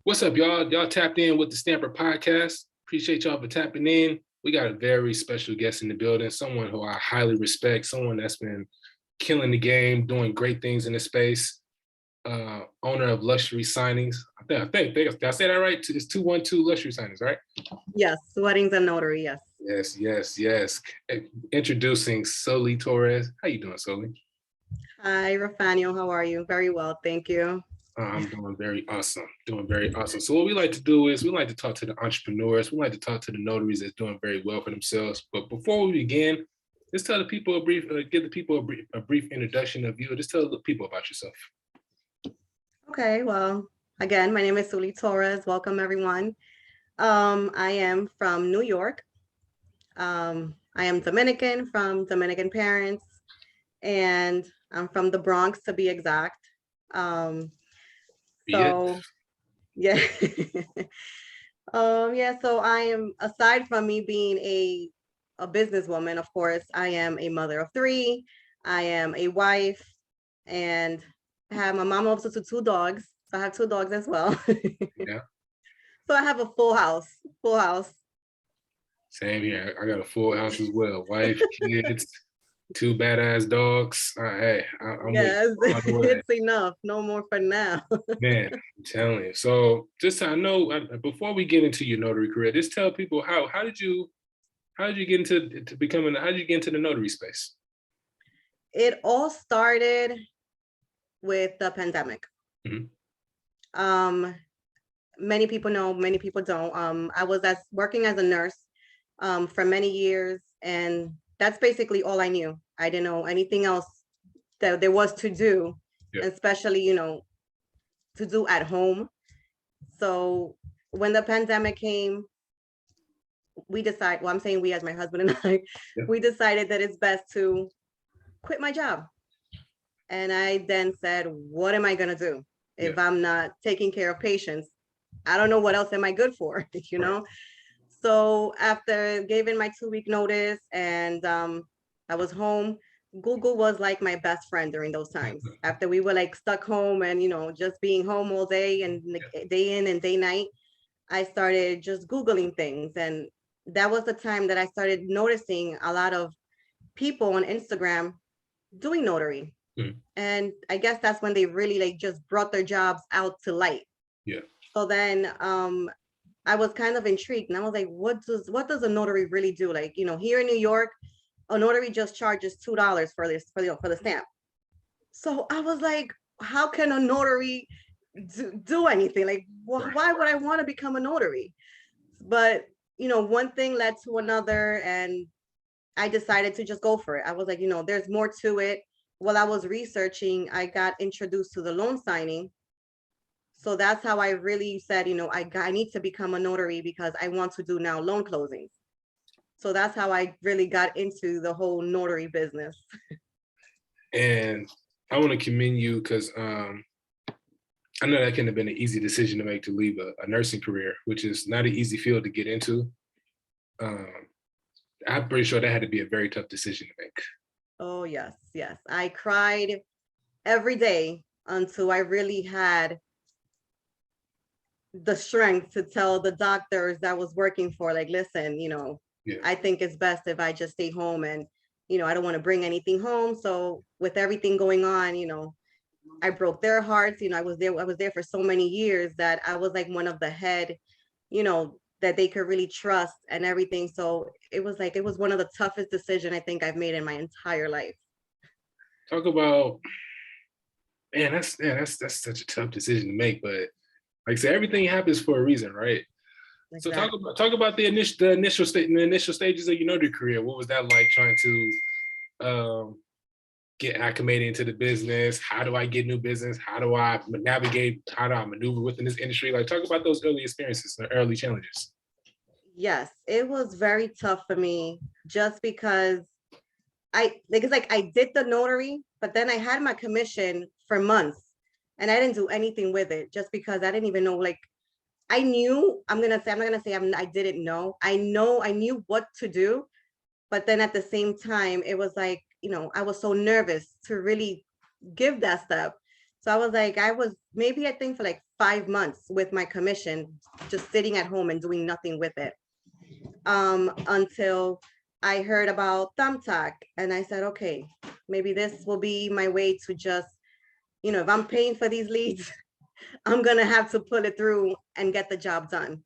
What's up, y'all? Y'all tapped in with the Stamper Podcast. Appreciate y'all for tapping in. We got a very special guest in the building, someone who I highly respect, someone that's been killing the game, doing great things in the space. Owner of Luxury Signings. I think did I say that right? It's 212 Luxury Signings, right? Yes, weddings and notary. Yes. Yes. Introducing Sully Torres. How you doing, Sully? Hi, Rafael. How are you? Very well, thank you. I'm doing very awesome. So what we like to do is we like to talk to the entrepreneurs. We like to talk to the notaries that's doing very well for themselves. But before we begin, just tell the people give the people a brief introduction of you. Just tell the people about yourself. Okay, well, again, my name is Sully Torres. Welcome, everyone. I am from New York. I am Dominican, from Dominican parents, and I'm from the Bronx, to be exact. So yeah. So I am, aside from me being a businesswoman, of course, I am a mother of three. I am a wife, and I have my mom also to two dogs. So I have two dogs as well. Yeah. So I have a full house. Same here. I got a full house as well. Wife, kids, two badass dogs. Hey, I'm Yes, with it's enough. No more for now. Man, I'm telling you. So just so I know, before we get into your notary career, just tell people how did you get into how did you get into the notary space? It all started with the pandemic. Mm-hmm. Many people know, many people don't. I was working as a nurse for many years, and that's basically all I knew. I didn't know anything else that there was to do, especially, to do at home. So when the pandemic came, I'm saying we as my husband and I, we decided that it's best to quit my job. And I then said, what am I going to do if I'm not taking care of patients? I don't know what else am I good for, Right. So after giving my 2-week notice and I was home, Google was like my best friend during those times. After we were like stuck home and, just being home all day and day in and day night, I started just Googling things. And that was the time that I started noticing a lot of people on Instagram doing notary. Mm. And I guess that's when they really like just brought their jobs out to light. Yeah. So then I was kind of intrigued, and I was like, what does a notary really do? Like, here in New York, a notary just charges $2 for the stamp. So I was like, how can a notary do anything? Like, why would I want to become a notary? But one thing led to another, and I decided to just go for it. I was like, there's more to it. While I was researching, I got introduced to the loan signing. So that's how I really said, I need to become a notary because I want to do now loan closings. So that's how I really got into the whole notary business. And I want to commend you because I know that couldn't have been an easy decision to make, to leave a nursing career, which is not an easy field to get into. I'm pretty sure that had to be a very tough decision to make. Oh, yes. I cried every day until I really had the strength to tell the doctors that was working for, like, listen, I think it's best if I just stay home, and I don't want to bring anything home. So with everything going on, I broke their hearts. I was there for so many years that I was like one of the head, that they could really trust and everything. So it was one of the toughest decisions I think I've made in my entire life. Talk about, man, that's such a tough decision to make, but like I said, everything happens for a reason, right? Exactly. So talk about the initial stages of your notary career. What was that like, trying to get acclimated into the business? How do I get new business? How do I navigate? How do I maneuver within this industry? Like, talk about those early experiences, the early challenges. Yes, it was very tough for me, just because I did the notary, but then I had my commission for months and I didn't do anything with it, just because I didn't even know, like, I knew, I'm not gonna say I didn't know. I knew what to do, but then at the same time, it was like, I was so nervous to really give that step. So I was like, maybe I think for like 5 months with my commission, just sitting at home and doing nothing with it. Until I heard about Thumbtack, and I said, okay, maybe this will be my way to just, if I'm paying for these leads, I'm gonna have to pull it through and get the job done.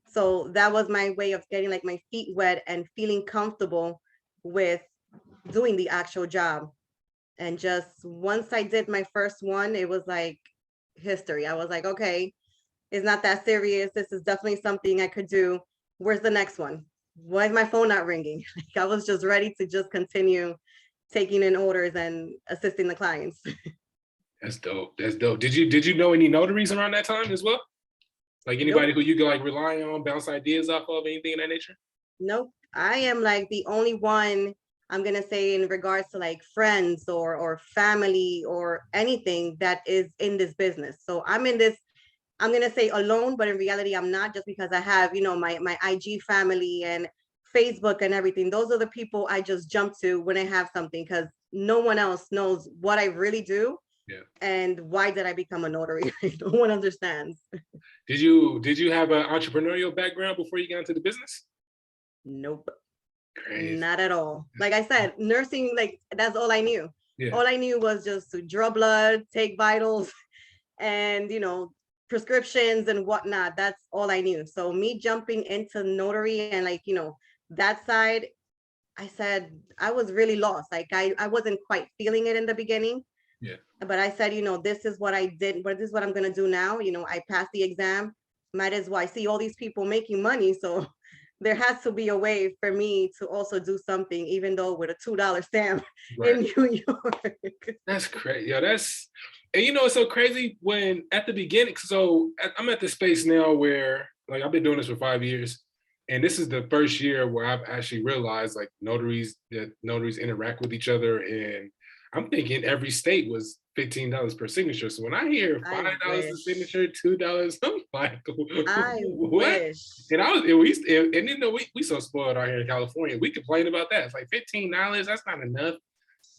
So that was my way of getting like my feet wet and feeling comfortable with doing the actual job. And just once I did my first one, it was like history. I was like, okay, it's not that serious. This is definitely something I could do. Where's the next one? Why is my phone not ringing? Like, I was just ready to just continue taking in orders and assisting the clients. That's dope. That's dope. Did you know any notaries around that time as well? Like anybody Nope. who you could like rely on, bounce ideas off of, anything of that nature? Nope. I am like the only one, I'm gonna say, in regards to like friends or family or anything that is in this business. So I'm in this, I'm gonna say alone, but in reality, I'm not, just because I have, my IG family and Facebook and everything. Those are the people I just jump to when I have something, because no one else knows what I really do. Yeah. And why did I become a notary? No one understands. Did you have an entrepreneurial background before you got into the business? Nope. Crazy. Not at all. Like I said, nursing, like that's all I knew. Yeah. All I knew was just to draw blood, take vitals, and prescriptions and whatnot. That's all I knew. So me jumping into notary and like, that side, I said I was really lost. Like I wasn't quite feeling it in the beginning. Yeah. But I said, this is what I did, but this is what I'm gonna do now. I passed the exam. Might as well. I see all these people making money. So there has to be a way for me to also do something, even though with a $2 stamp Right. in New York. That's crazy. Yeah, and it's so crazy when at the beginning, so I'm at the space now where like I've been doing this for 5 years. And this is the first year where I've actually realized like that notaries interact with each other. And I'm thinking every state was $15 per signature. So when I hear $5 a signature, $2, I'm like, I what? wish. And we so spoiled out here in California. We complain about that. It's like $15. That's not enough.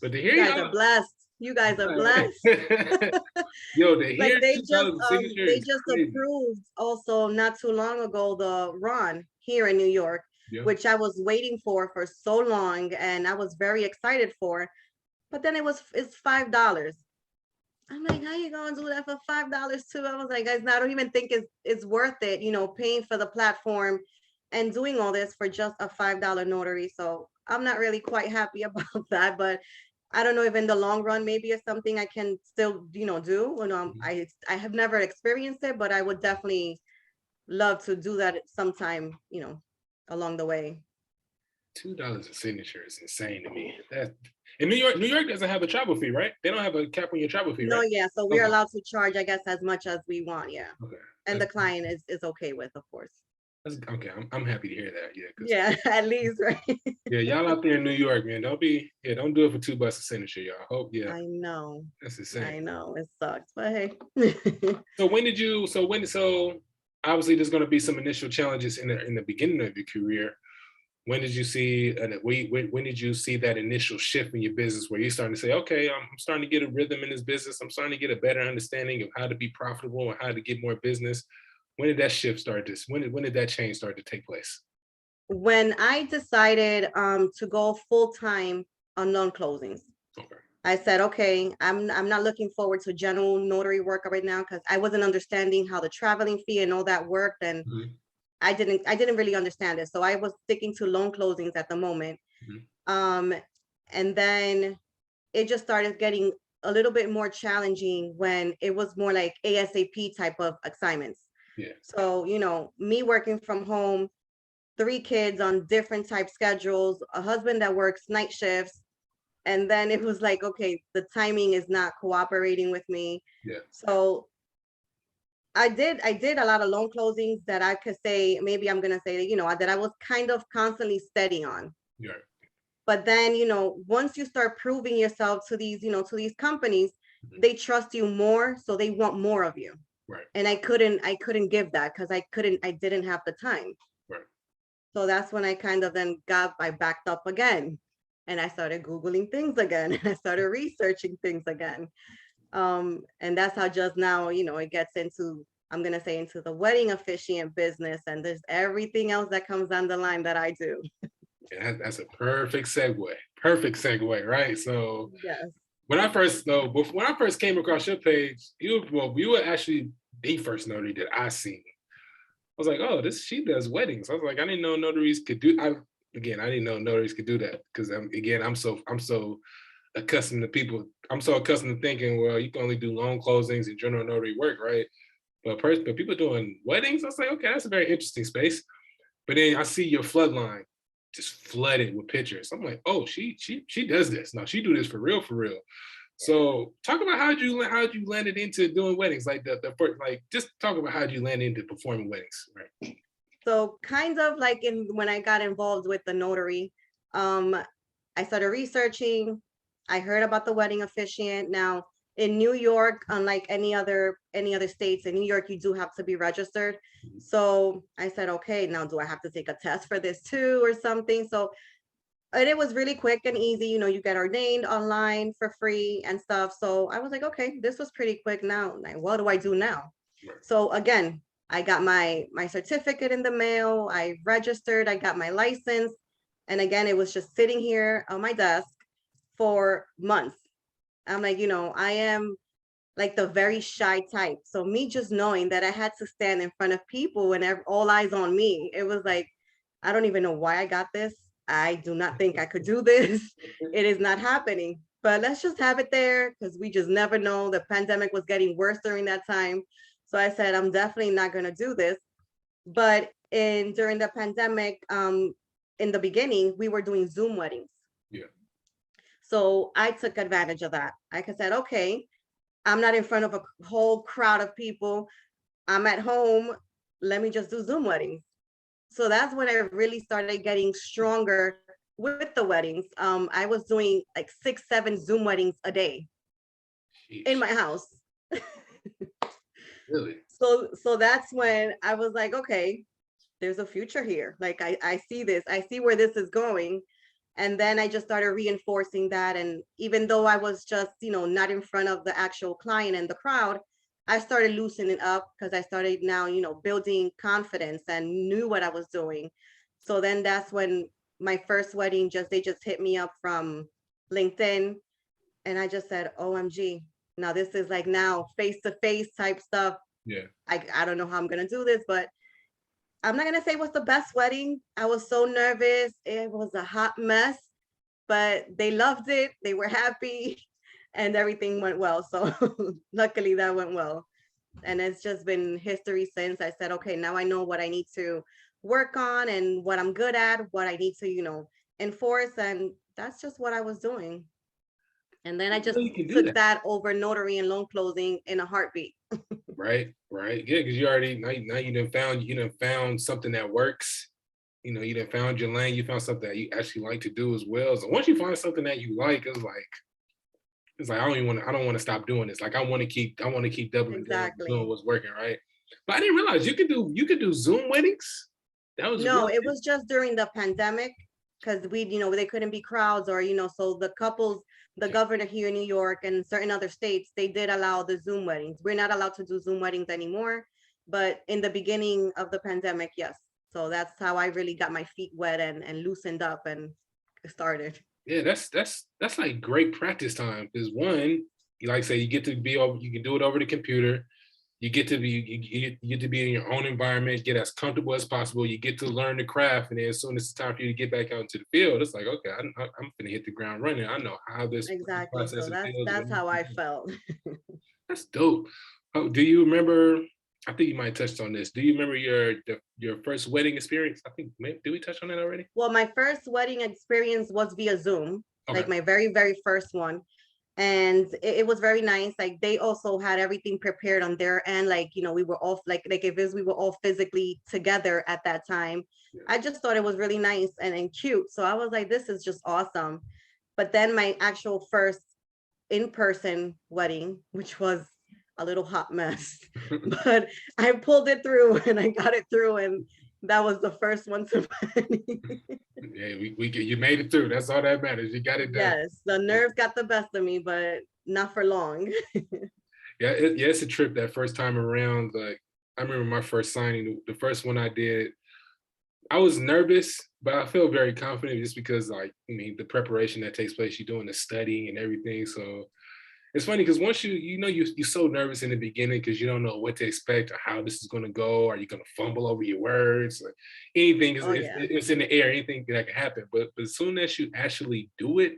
But to hear You guys are blessed. You guys are blessed. Yo, to hear Like they $2 a signature is just crazy. approved also not too long ago the Ron here in New York, which I was waiting for so long, and I was very excited for. But then it's $5. I'm like, how you gonna do that for $5 too? I was like, guys, I don't even think it's worth it, paying for the platform and doing all this for just a $5 notary. So I'm not really quite happy about that, but I don't know if in the long run, maybe it's something I can still, do. I have never experienced it, but I would definitely love to do that sometime, along the way. $2 a signature is insane to me. That in New York doesn't have a travel fee, right? They don't have a cap on your travel fee, right? No, yeah. So we're allowed to charge, I guess, as much as we want, yeah. Okay. And the client is okay with, of course. That's okay. I'm happy to hear that. Yeah, at least, right? Yeah, y'all out there in New York, man. Don't do it for $2 a signature, y'all. Hope, yeah. I know. That's insane. I know it sucks, but hey. So obviously there's going to be some initial challenges in the beginning of your career. When did you see when did you see that initial shift in your business where you're starting to say, okay, I'm starting to get a rhythm in this business. I'm starting to get a better understanding of how to be profitable and how to get more business. When did that shift start when did that change start to take place? When I decided to go full-time on loan closings. Okay. I said, okay, I'm not looking forward to general notary work right now, because I wasn't understanding how the traveling fee and all that worked, and I didn't really understand it. So I was sticking to loan closings at the moment. And then it just started getting a little bit more challenging when it was more like ASAP type of assignments. Yeah. So, me working from home, 3 kids on different type schedules, a husband that works night shifts. And then it was like, okay, the timing is not cooperating with me. Yeah. So I did a lot of loan closings that I could say, maybe I'm going to say, that I was kind of constantly steady on. Yeah. But then, once you start proving yourself to these, to these companies, they trust you more. So they want more of you. Right. And I couldn't give that, because I didn't have the time. Right. So that's when I kind of I backed up again, and I started Googling things again, and I started researching things again. And that's how just now, it gets into, I'm going to say, into the wedding officiant business. And there's everything else that comes down the line that I do. Yeah, that's a perfect segue. Perfect segue, right? So Yes. when I first came across your page, you were actually the first notary that I seen. I was like, oh, she does weddings. I was like, I didn't know notaries could do. I didn't know notaries could do that because I'm so accustomed to people. I'm so accustomed to thinking, well, you can only do loan closings and general notary work, right? But people doing weddings, I was like, okay, that's a very interesting space. But then I see your floodline just flooded with pictures. I'm like, oh, she does this. No, she do this for real, for real. So talk about how'd you landed into doing weddings, like the first, like just talk about how'd you land into performing weddings, right? So kind of like when I got involved with the notary, I started researching. I heard about the wedding officiant. Now in New York, unlike any other states, in New York, you do have to be registered. So I said, okay, now do I have to take a test for this too or something? So, and it was really quick and easy. You get ordained online for free and stuff. So I was like, okay, this was pretty quick. Now, like, what do I do now? So again, I got my certificate in the mail. I registered. I got my license. And again, it was just sitting here on my desk for months. I'm like, I am like the very shy type. So me just knowing that I had to stand in front of people and all eyes on me, it was like, I don't even know why I got this. I do not think I could do this. It is not happening. But let's just have it there because we just never know. The pandemic was getting worse during that time. So I said, I'm definitely not going to do this. But during the pandemic, in the beginning, we were doing Zoom weddings. Yeah. So I took advantage of that. I said, okay, I'm not in front of a whole crowd of people. I'm at home. Let me just do Zoom weddings. So that's when I really started getting stronger with the weddings. I was doing like 6, 7 Zoom weddings a day. Sheesh. In my house. Really? So that's when I was like, okay, there's a future here. Like I see this, I see where this is going. And then I just started reinforcing that. And even though I was just, not in front of the actual client and the crowd, I started loosening up because I started now, building confidence and knew what I was doing. So then that's when my first wedding, they just hit me up from LinkedIn. And I just said, OMG, now this is like now face-to-face type stuff. Yeah. I don't know how I'm going to do this, but I'm not going to say it was the best wedding. I was so nervous. It was a hot mess, but they loved it. They were happy and everything went well. So luckily that went well. And it's just been history since. I said, okay, now I know what I need to work on and what I'm good at, what I need to, enforce. And that's just what I was doing. And then I just took that over notary and loan closing in a heartbeat. Right. Yeah, because you already now you done found something that works. You done found your lane. You found something that you actually like to do as well. So once you find something that you like, it's like I don't want to stop doing this. Like I want to keep doubling exactly. doing what's working, right? But I didn't realize you could do Zoom weddings. That was it was just during the pandemic because they couldn't be crowds or so the couples. The governor here in New York and certain other states, they did allow the Zoom weddings. We're not allowed to do Zoom weddings anymore, but in the beginning of the pandemic, yes. So that's how I really got my feet wet and loosened up and started. Yeah, that's like great practice time because one, you like say you get to be over, you can do it over the computer. You get to be in your own environment, get as comfortable as possible. You get to learn the craft, and then as soon as it's time for you to get back out into the field, it's like, okay, I'm gonna hit the ground running. I know how this exactly. So that's how I felt. That's dope. Oh, do you remember? I think you might have touched on this. Do you remember your first wedding experience? I think did we touch on that already? Well, my first wedding experience was via Zoom, like my very, very first one. And it was very nice. Like they also had everything prepared on their end. Like, we were all like we were all physically together at that time. Yeah. I just thought it was really nice and cute. So I was like, this is just awesome. But then my actual first in-person wedding, which was a little hot mess, but I pulled it through and I got it through. And that was the first one to Yeah, you made it through. That's all that matters. You got it done. Yes, the nerves got the best of me, but not for long. Yeah, it's a trip that first time around. Like, I remember my first signing, the first one I did, I was nervous, but I feel very confident just because, like, I mean, the preparation that takes place, you're doing the studying and everything. So it's funny because once you're so nervous in the beginning because you don't know what to expect or how this is going to go. Are you going to fumble over your words? Like, anything is Oh yeah, it's in the air. Anything that can happen. But as soon as you actually do it,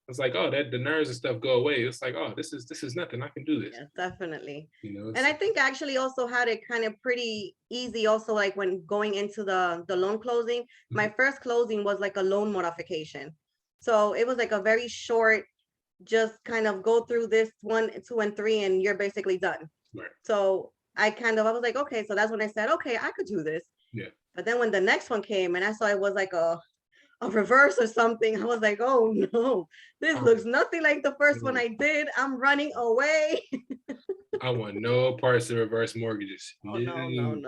it's like, oh, that the nerves and stuff go away. It's like, oh, this is nothing. I can do this. yeah, definitely. You know. And I think I actually also had it kind of pretty easy also, like when going into the loan closing. My first closing was like a loan modification. So it was like a very short, just kind of go through this 1, 2, and 3, and you're basically done. Right. So I was like, okay, so that's when I said, okay, I could do this. Yeah. But then when the next one came and I saw it was like a reverse or something, I was like, oh no, this looks nothing like the first one I did. I'm running away. I want no parts of reverse mortgages. Oh no.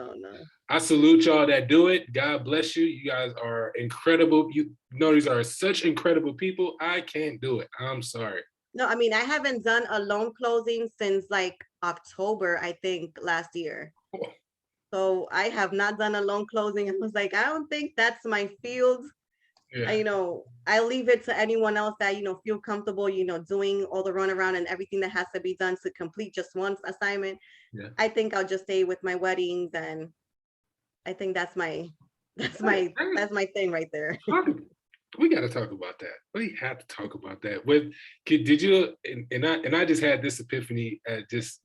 I salute y'all that do it. God bless you. You guys are incredible. You know, these are such incredible people. I can't do it. I'm sorry. No, I mean, I haven't done a loan closing since like October, I think, last year. Oh. So I have not done a loan closing. I was like, I don't think that's my field. Yeah. I leave it to anyone else that, feel comfortable, doing all the runaround and everything that has to be done to complete just one assignment. Yeah. I think I'll just stay with my weddings, and I think that's my thing right there. We got to talk about that. We have to talk about that. Did you and I just had this epiphany just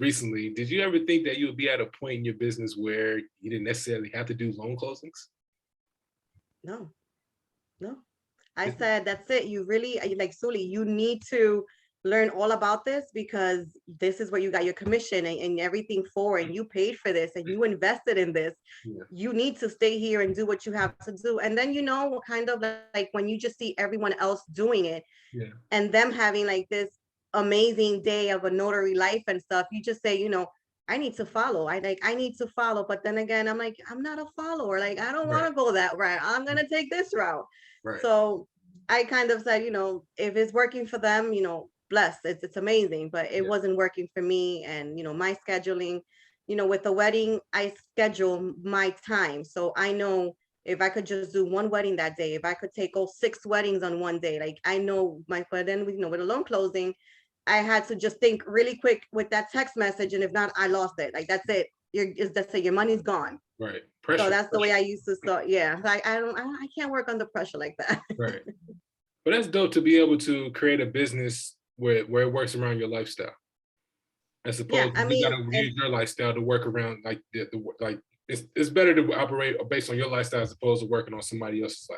recently. Did you ever think that you would be at a point in your business where you didn't necessarily have to do loan closings? No. I said, that's it. You really, like, Sully, you need to learn all about this because this is where you got your commission and everything for, and you paid for this and you invested in this. Yeah. You need to stay here and do what you have to do. And then, kind of like when you just see everyone else doing it, yeah, and them having like this amazing day of a notary life and stuff, you just say, I need to follow. I need to follow. But then again, I'm like, I'm not a follower. Like, I don't want to go that route. I'm going to take this route. Right. So I kind of said, if it's working for them, blessed, it's amazing, but it wasn't working for me. And, my scheduling, with the wedding, I schedule my time. So I know if I could just do one wedding that day, if I could take 6 weddings on one day, like I know but then, with a loan closing, I had to just think really quick with that text message. And if not, I lost it. Like, that's it. That's it. Your money's gone. Right. Pressure. So that's the way I used to start. Yeah. Like, I can't work under pressure like that. Right. But that's dope to be able to create a business where it works around your lifestyle. As opposed to you gotta use your lifestyle to work around like like it's better to operate based on your lifestyle as opposed to working on somebody else's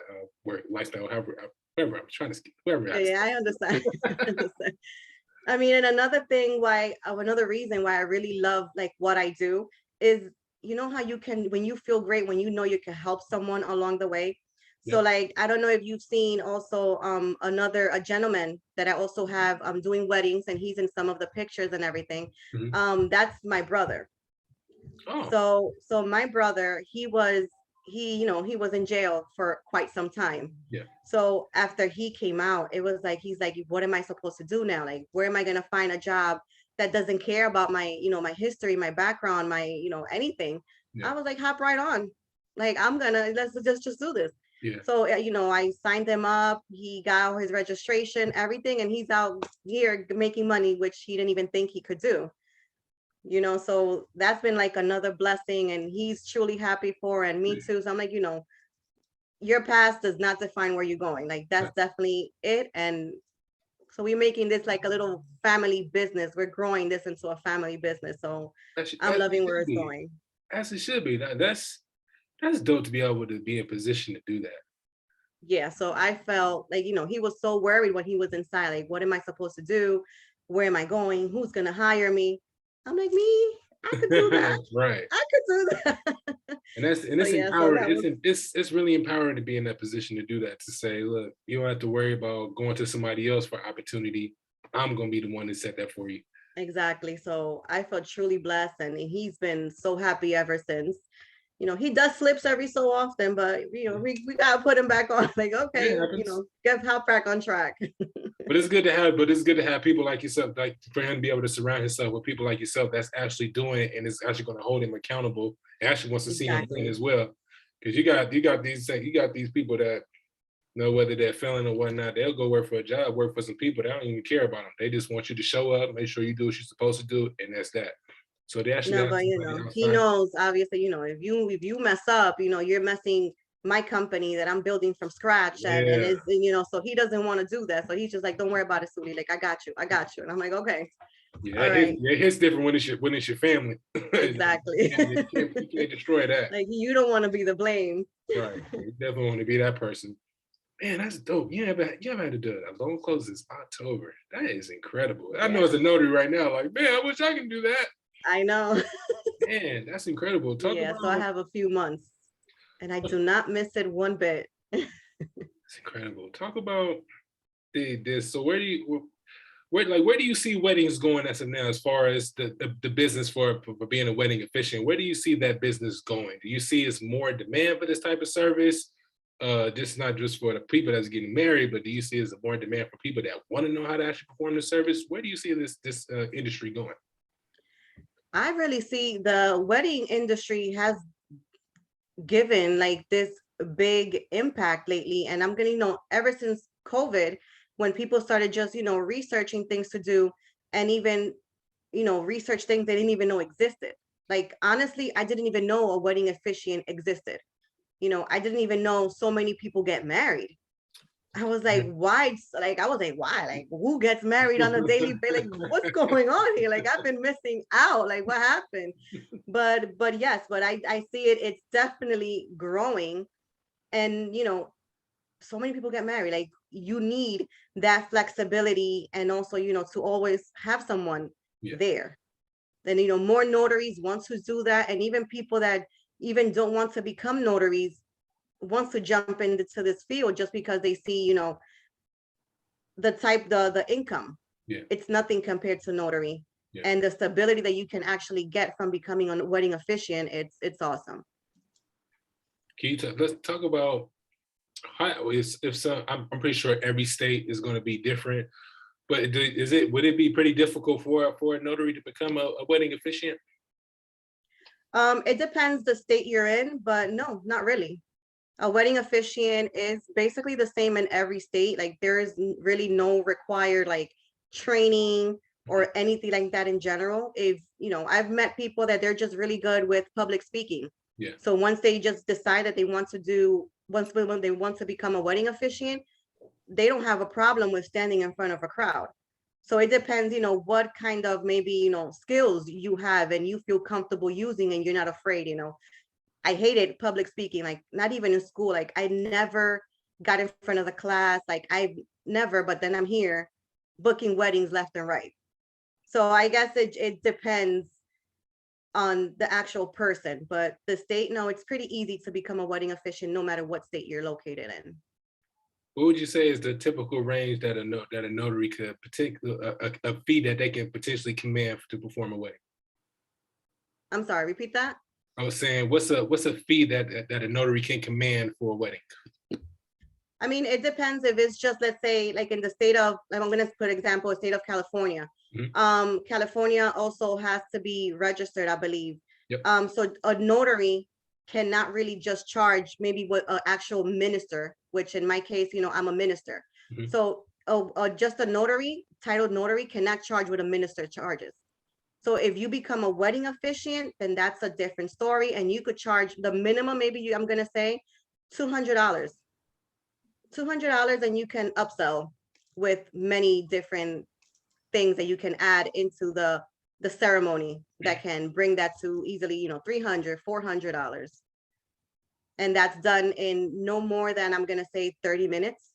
work lifestyle, however I'm trying to whoever. Yeah, I understand. I mean, and another reason why I really love like what I do is, how you can, when you feel great, when you can help someone along the way. So like, I don't know if you've seen also a gentleman that I also have doing weddings, and he's in some of the pictures and everything. Mm-hmm. That's my brother. Oh. So my brother, he was in jail for quite some time. Yeah. So after he came out, it was like, he's like, what am I supposed to do now? Like, where am I going to find a job that doesn't care about my, my history, my background, my, anything. Yeah. I was like, hop right on. Like, let's just do this. Yeah. So, I signed him up. He got his registration, everything. And he's out here making money, which he didn't even think he could do. So that's been like another blessing, and he's truly happy for, and me too. So I'm like, your past does not define where you're going. Like, that's definitely it. And so we're making this like a little family business. We're growing this into a family business. So I'm loving where it's going. As it should be. That's dope to be able to be in position to do that. Yeah. So I felt like, he was so worried when he was inside. Like, what am I supposed to do? Where am I going? Who's going to hire me? I'm like, me, I could do that. Right. I could do that. And it's empowering. So it's really empowering to be in that position to do that, to say, look, you don't have to worry about going to somebody else for opportunity. I'm going to be the one that set that for you. Exactly. So I felt truly blessed, and he's been so happy ever since. he does slips every so often, but we gotta put him back on. Like, okay, get hop back on track. But it's good to have people like yourself, like for him to be able to surround himself with people like yourself that's actually doing it and is actually going to hold him accountable and actually wants to see him win as well. Because you got these people that whether they're failing or whatnot, they'll go work for a job, work for some people that don't even care about them. They just want you to show up, make sure you do what you're supposed to do, and that's that. So they actually no, but he knows, obviously, if you mess up, you're messing my company that I'm building from scratch, and is so he doesn't want to do that. So he's just like, don't worry about it, Sully. Like, I got you. And I'm like, okay. Yeah, it's different when it's your family. Exactly. you can't destroy that. Like, you don't want to be the blame. Right. You definitely want to be that person. Man, that's dope. You haven't had to do it. A loan close is October. That is incredible. I know as a notary right now, like, man, I wish I can do that. I know. Man, that's incredible. So I have a few months and I do not miss it one bit. It's incredible. Talk about this. So where do you see weddings going as of now, as far as the business for being a wedding officiant? Where do you see that business going? Do you see it's more demand for this type of service? Just not just for the people that's getting married, but do you see it's more demand for people that want to know how to actually perform the service? Where do you see this industry going? I really see the wedding industry has given like this big impact lately, and I'm gonna ever since COVID, when people started just researching things to do, and even research things they didn't even know existed. Like, honestly, I didn't even know a wedding officiant existed. I didn't even know so many people get married. I was like, why? Like, I was like, why? Like, who gets married on a daily basis? Like, what's going on here? Like, I've been missing out. Like, what happened? But yes, but I see it. It's definitely growing, and so many people get married. Like, you need that flexibility, and also to always have someone there. Then more notaries want to do that, and even people that even don't want to become notaries wants to jump into this field just because they see the income. It's nothing compared to notary, and the stability that you can actually get from becoming a wedding officiant. It's awesome. Let's talk about how, if so, I'm pretty sure every state is going to be different, but would it be pretty difficult for a notary to become a wedding officiant? It depends the state you're in, but no, not really. A wedding officiant is basically the same in every state. Like, there is really no required like training or anything like that in general. If I've met people that they're just really good with public speaking. So once they just decide that they want to when they want to become a wedding officiant, they don't have a problem with standing in front of a crowd. So it depends, what kind of maybe, skills you have and you feel comfortable using, and you're not afraid. I hated public speaking, like not even in school. Like, I never got in front of the class. Like, I never, but then I'm here booking weddings left and right. So I guess it depends on the actual person, but the state, no, it's pretty easy to become a wedding officiant no matter what state you're located in. What would you say is the typical range that a notary could a fee that they can potentially command to perform a wedding? I'm sorry, repeat that. I was saying, what's a fee that a notary can command for a wedding? I mean, it depends. If it's just, let's say, like in the state of, I'm going to put example, state of California. California also has to be registered, I believe. So a notary cannot really just charge maybe what an actual minister, which in my case, I'm a minister. So just a notary, titled notary, cannot charge what a minister charges. So if you become a wedding officiant, then that's a different story, and you could charge the minimum, maybe I'm gonna say $200. $200, and you can upsell with many different things that you can add into the ceremony that can bring that to easily, $300, $400. And that's done in no more than, I'm gonna say, 30 minutes,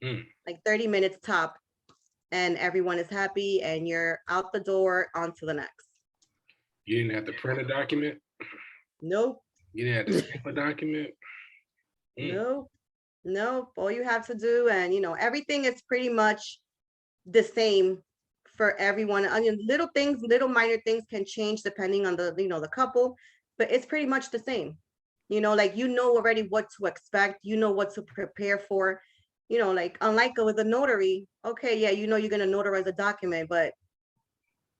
like 30 minutes top. And everyone is happy, and you're out the door onto the next. You didn't have to print a document? Nope. You didn't have to stamp a document? Nope. All you have to do, and everything is pretty much the same for everyone. I mean, little things, little minor things can change depending on the the couple, but it's pretty much the same. You know, like, you know already what to expect, you know what to prepare for. You know, like, unlike with a notary, okay, yeah, you know you're gonna notarize a document, but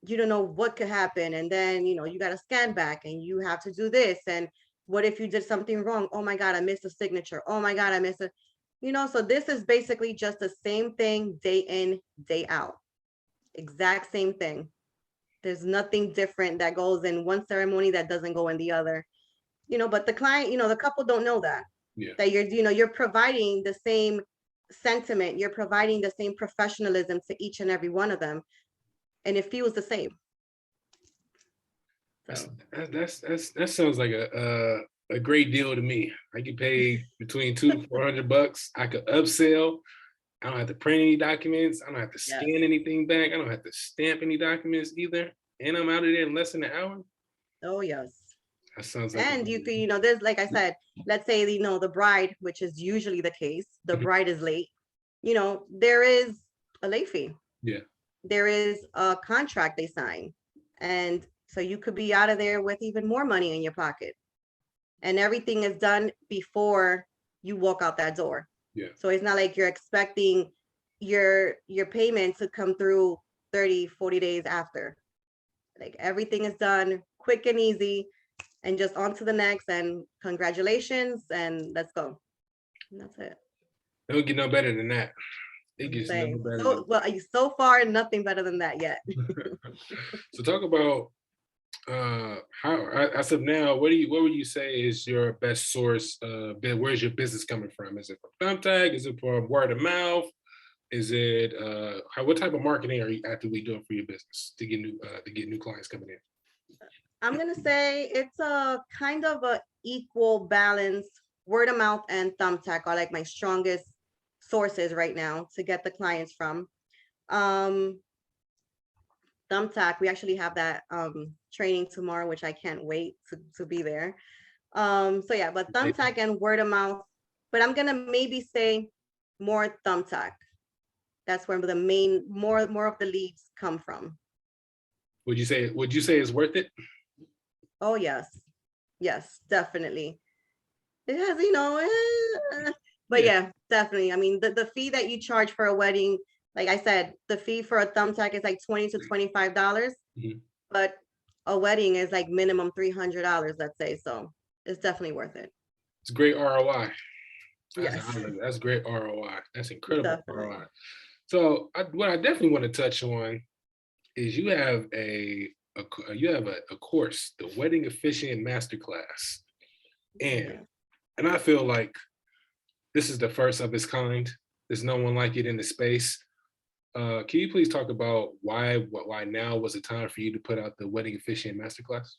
you don't know what could happen. And then, you know, you got to scan back and you have to do this. And what if you did something wrong? Oh my God, I missed a signature. Oh my God, I missed it. You know, so this is basically just the same thing day in, day out. Exact same thing. There's nothing different that goes in one ceremony that doesn't go in the other. You know, but the client, you know, the couple don't know that. Yeah. That you're, you know, you're providing the same sentiment, you're providing the same professionalism to each and every one of them. And it feels the same. That sounds like a great deal to me. I get paid between $200 to $400. I could upsell. I don't have to print any documents. I don't have to scan anything back. I don't have to stamp any documents either. And I'm out of there in less than an hour. Oh yes. That sounds like. And you could, you know, there's, like I said, let's say, you know, the bride, which is usually the case, the bride is late. You know, there is a late fee. Yeah. There is a contract they sign. And so you could be out of there with even more money in your pocket. And everything is done before you walk out that door. Yeah. So it's not like you're expecting your payment to come through 30, 40 days after. Like, everything is done quick and easy, and just on to the next, and congratulations, and let's go. And that's it. It don't get no better than that. It gets no better. So, well, so far, nothing better than that yet. So talk about how, as of now, what would you say is your best source? Where's your business coming from? Is it from Thumbtack? Is it from word of mouth? Is it what type of marketing are you actively doing for your business to get new clients coming in? I'm gonna say it's a kind of a equal balance. Word of mouth and Thumbtack are like my strongest sources right now to get the clients from. Thumbtack, we actually have that training tomorrow, which I can't wait to be there. So yeah, but Thumbtack and word of mouth, but I'm gonna maybe say more Thumbtack. That's where the main, more of the leads come from. Would you say it's worth it? Oh yes, yes, definitely. It has, you know, but yeah, definitely. I mean, the fee that you charge for a wedding, like I said, the fee for a Thumbtack is like $20 to $25, but a wedding is like minimum $300, let's say. So it's definitely worth it. It's great ROI. Yes, that's great ROI. That's incredible definitely. ROI. So what I definitely want to touch on is you have a course, the Wedding Officiant Masterclass, and I feel like this is the first of its kind. There's no one like it in the space. Can you please talk about why now was the time for you to put out the Wedding Officiant Masterclass?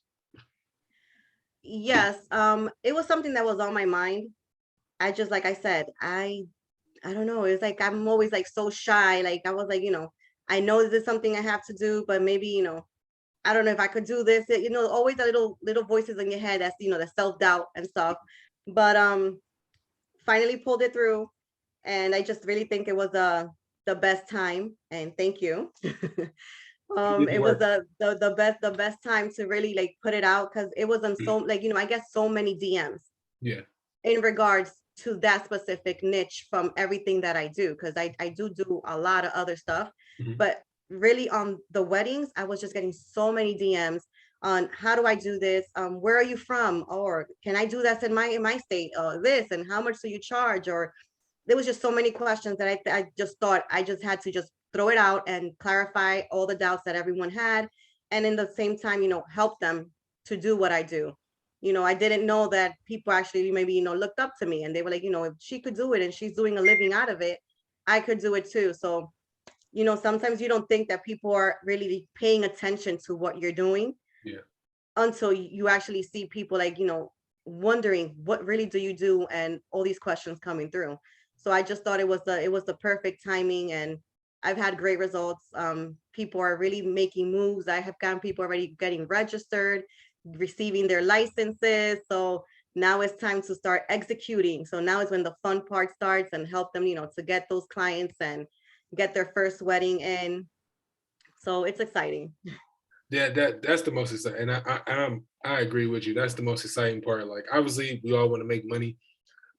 Yes, it was something that was on my mind. I just, like I said, I don't know. It's like I'm always like so shy. Like, I was like, you know, I know this is something I have to do, but maybe, you know, I don't know if I could do this. You know, always the little voices in your head that's, you know, the self-doubt and stuff. But finally pulled it through, and I just really think it was the best time. And thank you. It was the best time to really like put it out, because it wasn't so, like, you know, I get so many DMs. Yeah. In regards to that specific niche from everything that I do, because I do a lot of other stuff, but really on the weddings, I was just getting so many DMs on how do I do this? Where are you from? Or can I do this in my state? This, and how much do you charge? Or there was just so many questions that I just thought I just had to just throw it out and clarify all the doubts that everyone had, and in the same time, you know, help them to do what I do. You know, I didn't know that people actually maybe, you know, looked up to me, and they were like, you know, if she could do it and she's doing a living out of it, I could do it too. So, you know, sometimes you don't think that people are really paying attention to what you're doing, until you actually see people, like, you know, wondering what really do you do, and all these questions coming through. So I just thought it was the perfect timing, and I've had great results. People are really making moves. I have gotten people already getting registered, receiving their licenses. So now it's time to start executing. So now is when the fun part starts, and help them, you know, to get those clients and get their first wedding in. So it's exciting. That's the most exciting, and I agree with you. That's the most exciting part. Like, obviously, we all want to make money.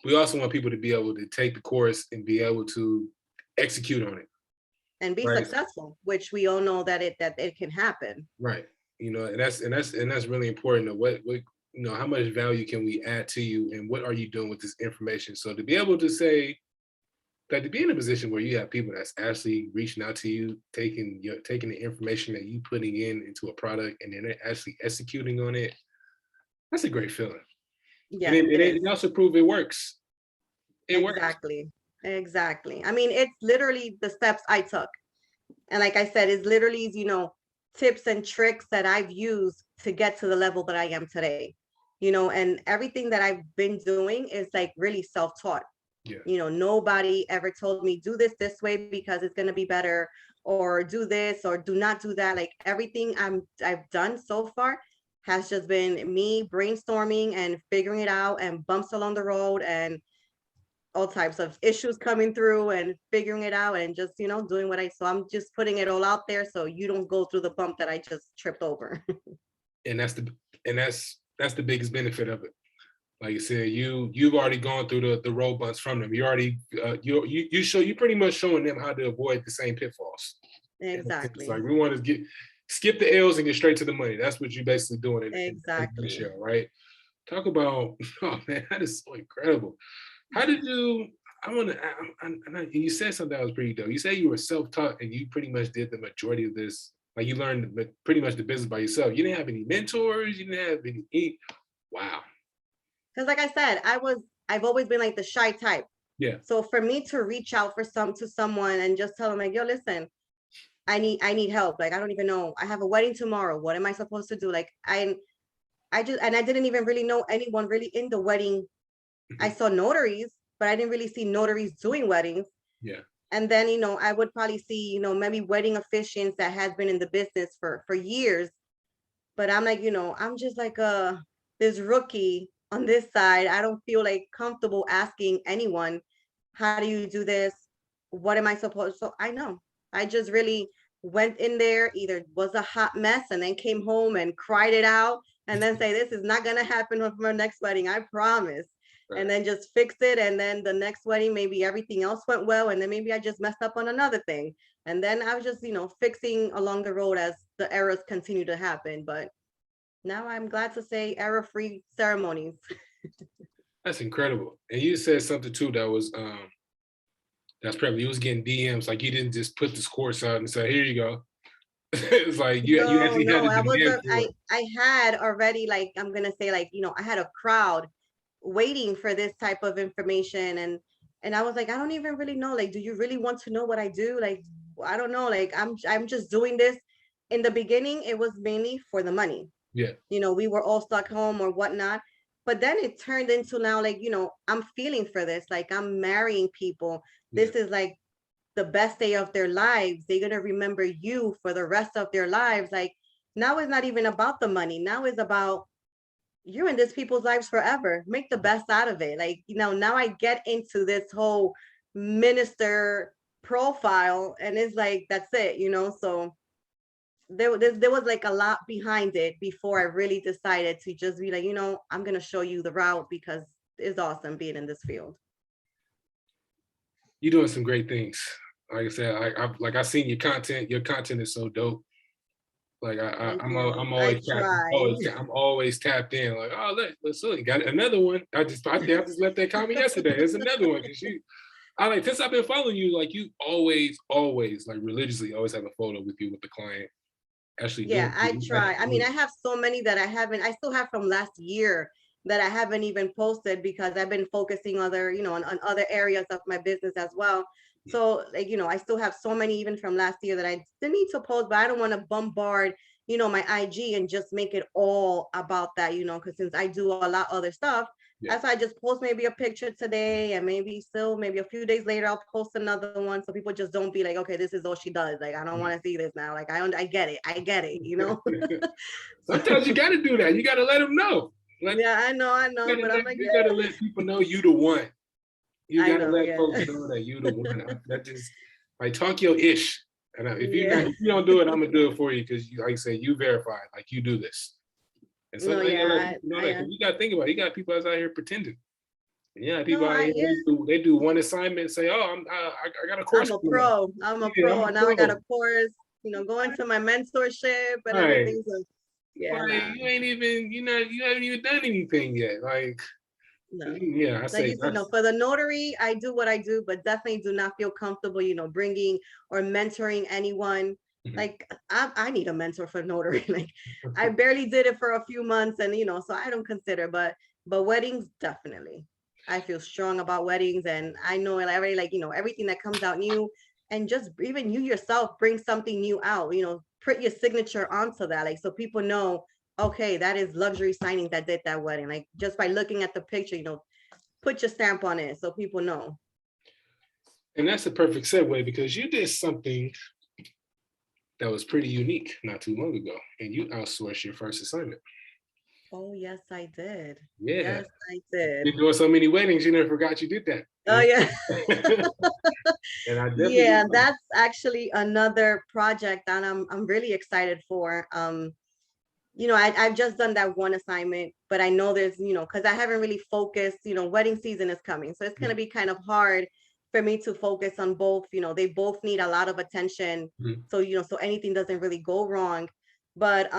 We also want people to be able to take the course and be able to execute on it. And be Right. successful, which we all know that it can happen. Right. You know, and that's really important. What how much value can we add to you, and what are you doing with this information? So to be able to say that, to be in a position where you have people that's actually reaching out to you, taking the information that you putting into a product, and then they're actually executing on it, that's a great feeling. Yeah, And it also proves it works. It works. Exactly. I mean, it's literally the steps I took. And like I said, it's literally, tips and tricks that I've used to get to the level that I am today. And everything that I've been doing is like really self-taught. Yeah. Nobody ever told me do this way because it's going to be better, or do this or do not do that. Like everything I've done so far has just been me brainstorming and figuring it out, and bumps along the road and all types of issues coming through and figuring it out, and just doing so I'm just putting it all out there so you don't go through the bump that I just tripped over. And that's the biggest benefit of it. Like you said, you've already gone through the road bumps from them. You already you pretty much showing them how to avoid the same pitfalls. Exactly. It's like, we want to skip the L's and get straight to the money. That's what you're basically doing in the show, right? Talk about, oh man, that is so incredible. How did you? You said something that was pretty dope. You said you were self-taught and you pretty much did the majority of this. Like, you learned pretty much the business by yourself. You didn't have any mentors. You didn't have any. Wow. Because like I said, I've always been like the shy type. Yeah. So for me to reach out to someone and just tell them like, yo, listen, I need help. Like, I don't even know. I have a wedding tomorrow. What am I supposed to do? Like, I didn't even really know anyone really in the wedding. I saw notaries, but I didn't really see notaries doing weddings. Yeah. And then, I would probably see, maybe wedding officiants that has been in the business for years. But I'm like, I'm just like this rookie on this side. I don't feel like comfortable asking anyone, how do you do this? What am I supposed? So I know. I just really went in there, either was a hot mess and then came home and cried it out, and then say, this is not gonna happen for my next wedding, I promise. Right. And then just fix it. And then the next wedding, maybe everything else went well. And then maybe I just messed up on another thing. And then I was just, fixing along the road as the errors continue to happen. But now I'm glad to say error-free ceremonies. That's incredible. And you said something too that was that's probably, you was getting DMs, like you didn't just put this course out and say, here you go. It's like you actually had I had already, like, I'm gonna say, like, I had a crowd waiting for this type of information, and I was like, I don't even really know, like, do you really want to know what I do? Like, I don't know, like, I'm just doing this. In the beginning, it was mainly for the money. Yeah. We were all stuck home or whatnot. But then it turned into now, like, I'm feeling for this. Like, I'm marrying people. This is like the best day of their lives. They're going to remember you for the rest of their lives. Like, now it's not even about the money. Now it's about, you're in this people's lives forever. Make the best out of it. Like, now I get into this whole minister profile, and it's like, that's it, so there was like a lot behind it before I really decided to just be like, I'm going to show you the route, because it's awesome being in this field. You're doing some great things. Like I said, I seen your content. Your content is so dope. Like I'm always tapped in. Like, oh, let's Sully got another one. I just left that comment yesterday. There's another one. Since I've been following you, like, you always like religiously always have a photo with you with the client. Actually, yeah, I try. I mean, I have so many that I still have from last year that I haven't even posted, because I've been focusing on other areas of my business as well. So, like, I still have so many even from last year that I still need to post, but I don't want to bombard, my IG and just make it all about that, because since I do a lot of other stuff, that's why I just post maybe a picture today, and maybe a few days later I'll post another one, so people just don't be like, okay, this is all she does. Like, I don't want to see this now. Like, I get it. Sometimes you got to do that. You got to let them know. Yeah, I know. But I'm like, you got to let people know you the one. You got to let folks know that you the one. That just, like, talk your ish. And if you don't do it, I'm gonna do it for you because, like I said, you verified, like you do this. And No, sometimes you gotta let yeah, people know that, 'cause you gotta think about it. You got people that's out here pretending. And yeah, people no, out here, yeah, they do one assignment and say, "Oh, I got a course I'm a coming up." pro. I'm a Yeah, I'm pro, a and now I got a pro. course. Going to my mentorship and Right. everything. So yeah, Like nah, you ain't even, you haven't even done anything yet. Like, no. yeah, I Like say you said, no, that's for the notary, I do what I do, but definitely do not feel comfortable, bringing or mentoring anyone. mhm. Like I need a mentor for notary. Like I barely did it for a few months, and so I don't consider, but weddings definitely. I feel strong about weddings, and I know it already. Like everything that comes out new, and just even you yourself bring something new out. Put your signature onto that, like so people know. Okay, that is luxury signing that did that wedding. Like just by looking at the picture, put your stamp on it so people know. And that's a perfect segue because you did something that was pretty unique not too long ago, and you outsourced your first assignment. Oh, yes, I did. Yeah, Yes, I did. you're doing so many weddings, you never forgot you did that. Oh, yeah. And I definitely Yeah, that's actually another project that I'm really excited for. I've just done that one assignment, but I know there's, because I haven't really focused, wedding season is coming. So it's going to be kind of hard for me to focus on both. They both need a lot of attention. Mhm. So, so anything doesn't really go wrong. But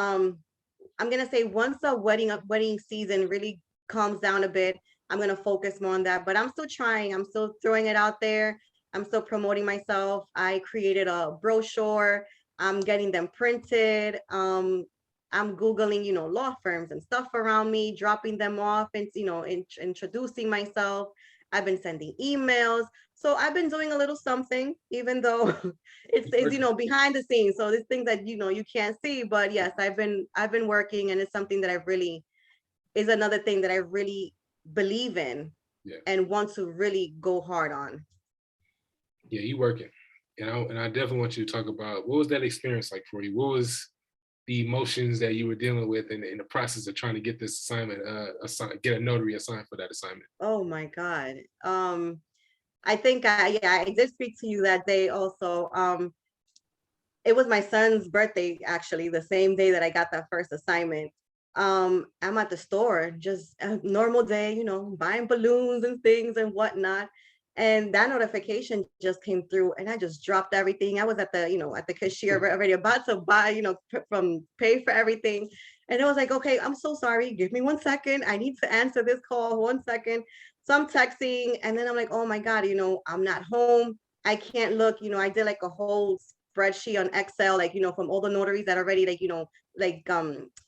I'm gonna say once the wedding season really calms down a bit, I'm gonna focus more on that. But I'm still trying. I'm still throwing it out there. I'm still promoting myself. I created a brochure. I'm getting them printed. I'm Googling, law firms and stuff around me, dropping them off and, introducing myself. I've been sending emails. So I've been doing a little something, even though it's behind the scenes. So this thing that you can't see. But yes, I've been working, and it's something that I really is another thing that I really believe in Yeah, and want to really go hard on. yeah, you working. And I definitely want you to talk about what was that experience like for you? What was the emotions that you were dealing with in the process of trying to get this assignment, get a notary assigned for that assignment? Oh my God. I think I did speak to you that day also. It was my son's birthday, actually, the same day that I got that first assignment. I'm at the store, just a normal day, buying balloons and things and whatnot. And that notification just came through, and I just dropped everything. I was at the cashier already about to buy, from pay for everything. And it was like, okay, I'm so sorry. Give me 1 second. I need to answer this call. 1 second. So I'm texting, and then I'm like, oh my God, I'm not home. I can't look, I did like a whole spreadsheet on Excel, like, from all the notaries that already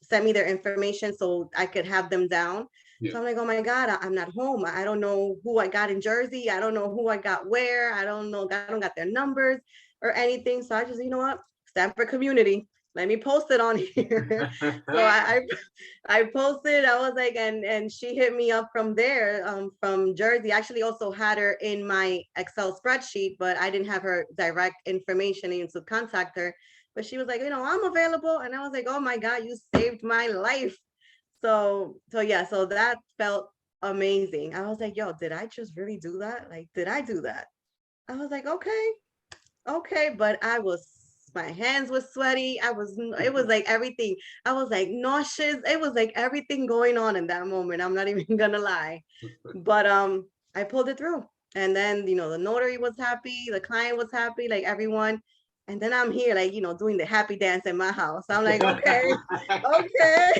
send me their information so I could have them down. Yeah. So I'm like, oh my God, I'm not home. I don't know who I got in Jersey. I don't know who I got where. I don't know. I don't got their numbers or anything. So I just, what? Stanford community. Let me post it on here. So I posted. I was like, and she hit me up from there, from Jersey. I actually also had her in my Excel spreadsheet, but I didn't have her direct information to contact her. But she was like, I'm available, and I was like, oh my God, you saved my life. So yeah, so that felt amazing. I was like, yo, did I just really do that? Like, did I do that? I was like, okay, but my hands were sweaty. It was like everything. I was like nauseous. It was like everything going on in that moment. I'm not even gonna lie. But I pulled it through. And then, the notary was happy, the client was happy, like everyone. And then I'm here, like, doing the happy dance in my house. I'm like, okay, okay.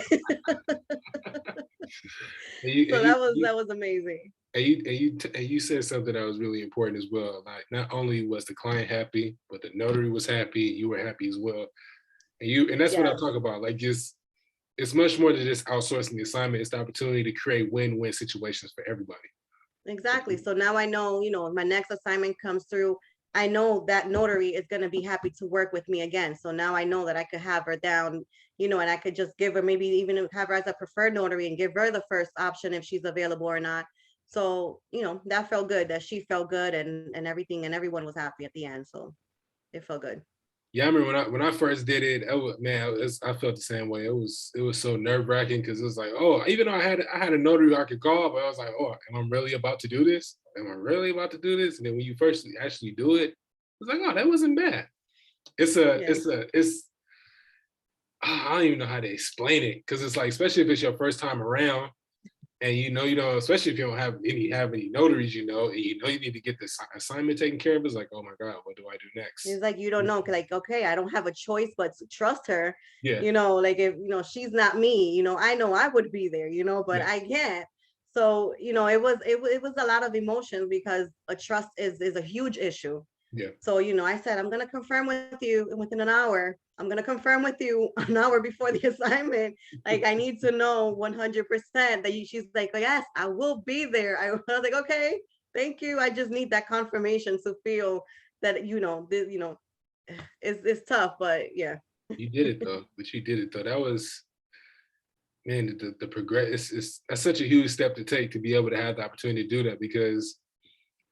So that was amazing. And you said something that was really important as well. Like not only was the client happy, but the notary was happy. You were happy as well. And that's what I Yes, talk about. Like just it's much more than just outsourcing the assignment. It's the opportunity to create win-win situations for everybody. exactly. So now I know, if my next assignment comes through, I know that notary is going to be happy to work with me again. So now I know that I could have her down, and I could just give her, maybe even have her as a preferred notary and give her the first option if she's available or not. So, that felt good, that she felt good, and everything, and everyone was happy at the end. So it felt good. Yeah, I remember when I first did it. Man, I felt the same way. It was so nerve wracking because it was like, oh, even though I had a notary I could call, but I was like, oh, am I really about to do this? Am I really about to do this? And then when you first actually do it, it's like, oh, that wasn't bad. it's I don't even know how to explain it, because it's like, especially if it's your first time around, and especially if you don't have any notaries, and you need to get this assignment taken care of. It's like, oh my God, what do I do next? It's like, you don't know, like, okay, I don't have a choice but to trust her. Yeah. Like, if she's not me, I know I would be there, but Yeah. I can't. So it was a lot of emotion, because a trust is a huge issue. Yeah. So I said, I'm gonna confirm with you within an hour. I'm gonna confirm with you an hour before the assignment. Like, I need to know 100% that she's like, oh, yes, I will be there. I was like, okay, thank you. I just need that confirmation to feel that it's tough, but yeah. You did it though. But you did it though. That was, man, the progress is that's such a huge step to take, to be able to have the opportunity to do that, because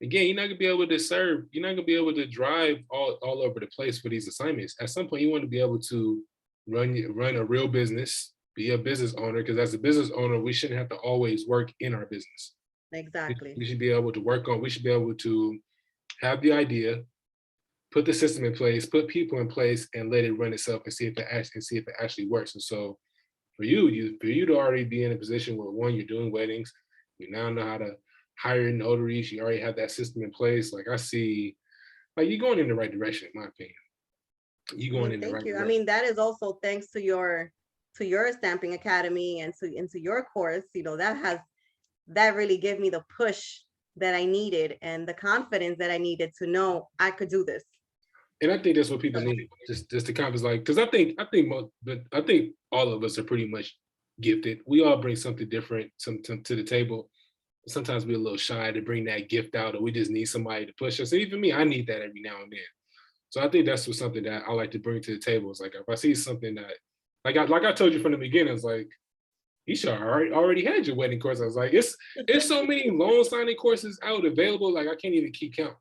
again, you're not gonna be able to serve, you're not gonna be able to drive all over the place for these assignments. At some point, you want to be able to run a real business, be a business owner, because as a business owner, we shouldn't have to always work in our business. Exactly. We should be able to we should be able to have the idea, put the system in place, put people in place, and let it run itself, and see if it actually works. And so for you to already be in a position where, one, you're doing weddings, you now know how to hire notaries, you already have that system in place. Like, I see, like, you're going in the right direction, in my opinion. You're going in the right Thank you. direction. I mean, that is also thanks to your stamping academy, and to your course. That really gave me the push that I needed, and the confidence that I needed to know I could do this. And I think that's what people need, just the confidence, like, because I think all of us are pretty much gifted. We all bring something different to the table. Sometimes we're a little shy to bring that gift out, or we just need somebody to push us. And even me, I need that every now and then. So I think that's something that I like to bring to the table. It's like, if I see something that, like I told you from the beginning, it's like, you should already had your wedding course. I was like, it's so many loan signing courses out available, like I can't even keep count.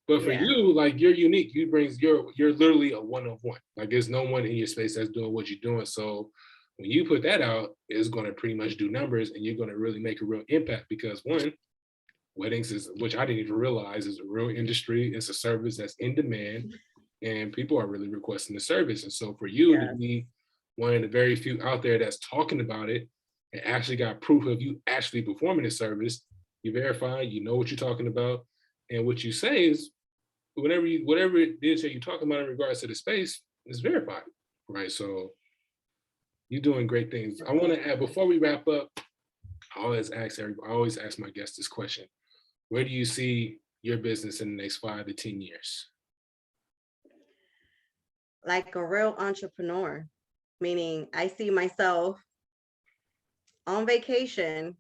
But for you, like, you're unique. You're literally a one of one. Like, there's no one in your space that's doing what you're doing. So when you put that out, it's going to pretty much do numbers, and you're going to really make a real impact, because, one, weddings is, which I didn't even realize, is a real industry. It's a service that's in demand, and people are really requesting the service. And so for you to be one of the very few out there that's talking about it, and actually got proof of you actually performing the service, you verify, you know what you're talking about, and what you say is, whatever it is that you're talking about in regards to the space is verified, right? So you're doing great things. I want to add, before we wrap up, I always ask my guests this question: where do you see your business in the next 5 to 10 years? Like a real entrepreneur, meaning I see myself on vacation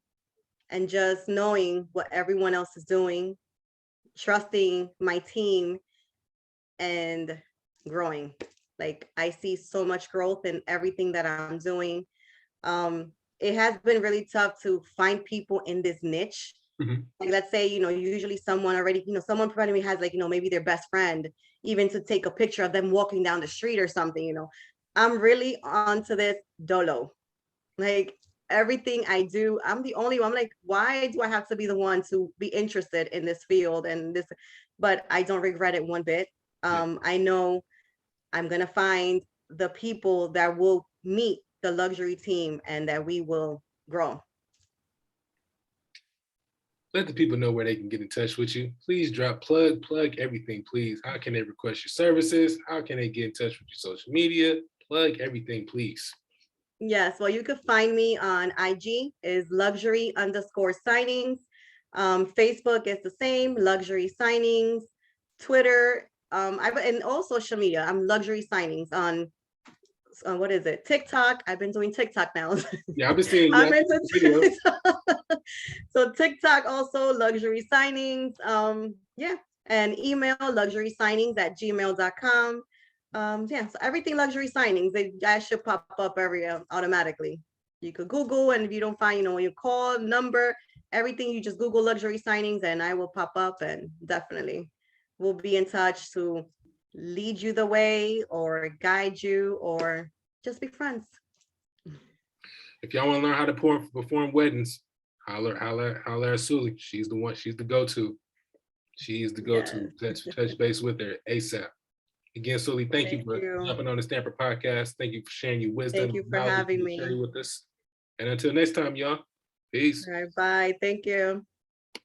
and just knowing what everyone else is doing, trusting my team, and growing. Like, I see so much growth in everything that I'm doing. It has been really tough to find people in this niche. Like, let's say, usually someone already, someone probably has, like, maybe their best friend, even to take a picture of them walking down the street or something. I'm really onto this dolo. Like, everything I do, I'm the only one. I'm like, why do I have to be the one to be interested in this field and this? But I don't regret it one bit. I know I'm gonna find the people that will meet the luxury team, and that we will grow. Let the people know where they can get in touch with you. Please plug everything, please. How can they request your services? How can they get in touch with your social media? Plug everything, please. Yes, well, you could find me on IG is luxury_signings. Facebook is the same, luxury signings. Twitter, and all social media, I'm luxury signings on what is it? TikTok. I've been doing TikTok now. Yeah, I've been seeing I'm into videos. So TikTok, also luxury signings. Yeah, and email luxurysignings@gmail.com. Yeah, so everything luxury signings, that should pop up automatically. You could Google, and if you don't find, when you call number, everything, you just Google luxury signings, and I will pop up, and definitely we'll be in touch to lead you the way, or guide you, or just be friends. If y'all want to learn how to perform weddings, holler at Sully. She's the one. She's the go-to. She is the go-to. Touch base with her ASAP. Again, Sully, thank you Thank for you. jumping on the Stamper podcast. Thank you for sharing your wisdom. Thank you for knowledge having you me. share with us. And until next time, y'all. Peace. All right, bye. Thank you.